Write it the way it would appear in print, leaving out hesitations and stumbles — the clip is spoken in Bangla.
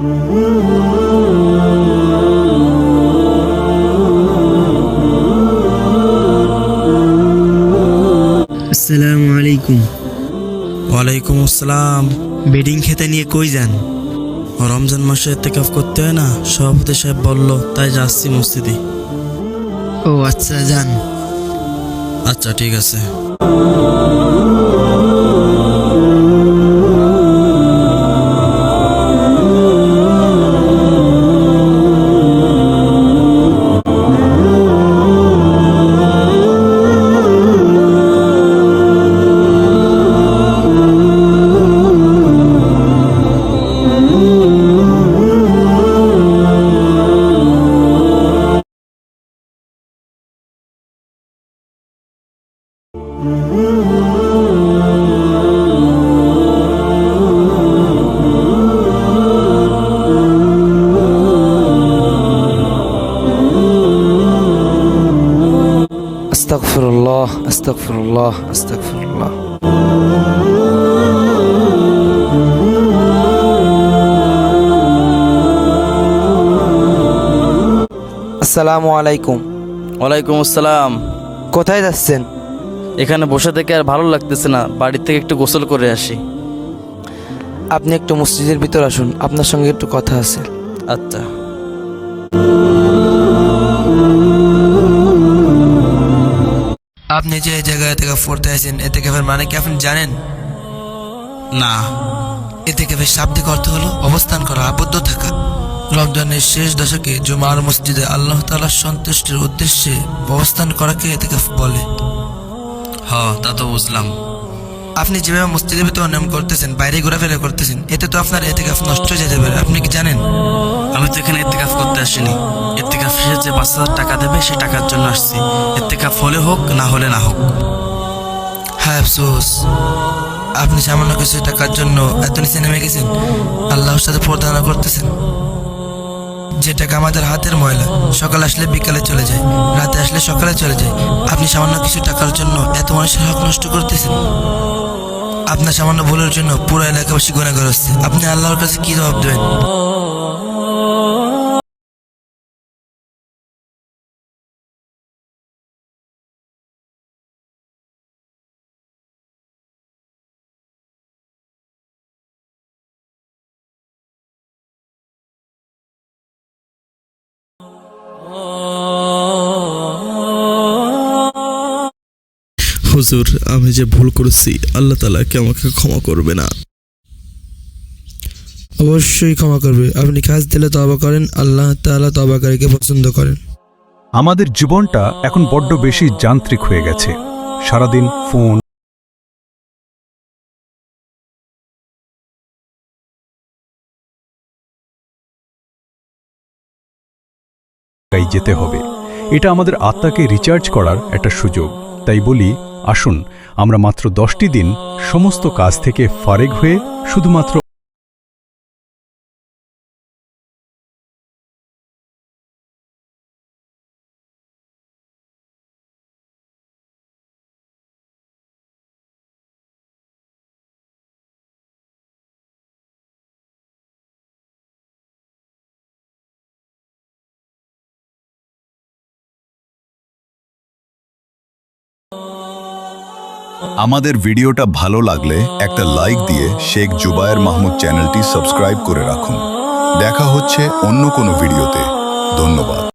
আসসালামু আলাইকুম। ওয়ালাইকুম আসসালাম। বেডিং খেতে নিয়ে কই যান? রমজান মাসে ইতিকাফ করতে হয় না, সভাপতি সাহেব বলল, তাই যাচ্ছি মসজিদে। ও আচ্ছা, যান। আচ্ছা ঠিক আছে। আস্তাগফিরুল্লাহ, আস্তাগফিরুল্লাহ, আস্তাগফিরুল্লাহ। আসসালামু আলাইকুম। ওয়ালাইকুম আসসালাম। কোথায় যাচ্ছেন? এখানে বসে থেকে আর ভালো লাগতেছে না, বাড়ির থেকে একটু গোসল করে আসি। আপনি একটু মসজিদের ভিতর আসুন, আপনার সঙ্গে একটু কথা আছে। আচ্ছা। আপনি যে এই জায়গায় থেকে পড়তে আছেন, এতে কেফের মানে কি আপনি জানেন? না। এতে কেফের শাব্দিক অর্থ হলো অবস্থান করা, আবদ্ধ থাকা। রমজানের শেষ দশকে জুমার মসজিদে আল্লাহ তাআলার সন্তুষ্টির উদ্দেশ্যে অবস্থান করাকে এতেকাফ বলে। তা তো বুঝলাম। আপনি যেভাবে মসজিদের ভিতরে অনিয়ম করতেছেন, বাইরে ঘোরাফেরা করতেছেন, এতে তো আপনার এতেকাফ নষ্ট হয়ে যেতে পারে। আপনি কি জানেন? আমি তো এখানে ইতিকাফ করতে আসিনি। ইতিকাফ শেষে যে ৫,০০০ টাকা দেবে সে টাকার জন্য আসছি। ইতিকাফ হলে হোক, না হলে না হোক। হ্যাঁ, আফসোস, আপনি সামান্য কিছু টাকার জন্য এত নিচে নেমে গেছেন, আল্লাহর সাথে প্রতারণা করতেছেন। যে টাকা আমাদের হাতের ময়লা, সকালে আসলে বিকালে চলে যায়, রাতে আসলে সকালে চলে যায়। আপনি সামান্য কিছু টাকার জন্য এত মানুষের হক নষ্ট করতেছেন। আপনার সামান্য ভুলের জন্য পুরো এলাকাবাসী গুনাহগার হচ্ছে। আপনি আল্লাহর কাছে কি জবাব দেবেন? হুজুর, আমি যে ভুল করেছি, আল্লাহ তাআলা কি আমাকে ক্ষমা করবে না? অবশ্যই ক্ষমা করবে। আপনি কাজ দিলে তওবা করেন, আল্লাহ তাআলা তওবাকারীকে পছন্দ করেন। আমাদের জীবনটা এখন বড্ড বেশি যান্ত্রিক হয়ে গেছে। সারাদিন ফোন, যেতে হবে। এটা আমাদের আত্মাকে রিচার্জ করার একটা সুযোগ। তাই বলি, আসুন আমরা মাত্র 10টি দিন সমস্ত কাজ থেকে ফারেগ হয়ে শুধুমাত্র আমাদের ভিডিওটা ভালো লাগলে একটা লাইক দিয়ে শেখ জুবায়ের মাহমুদ চ্যানেলটি সাবস্ক্রাইব করে রাখুন। দেখা হচ্ছে অন্য কোনো ভিডিওতে। ধন্যবাদ।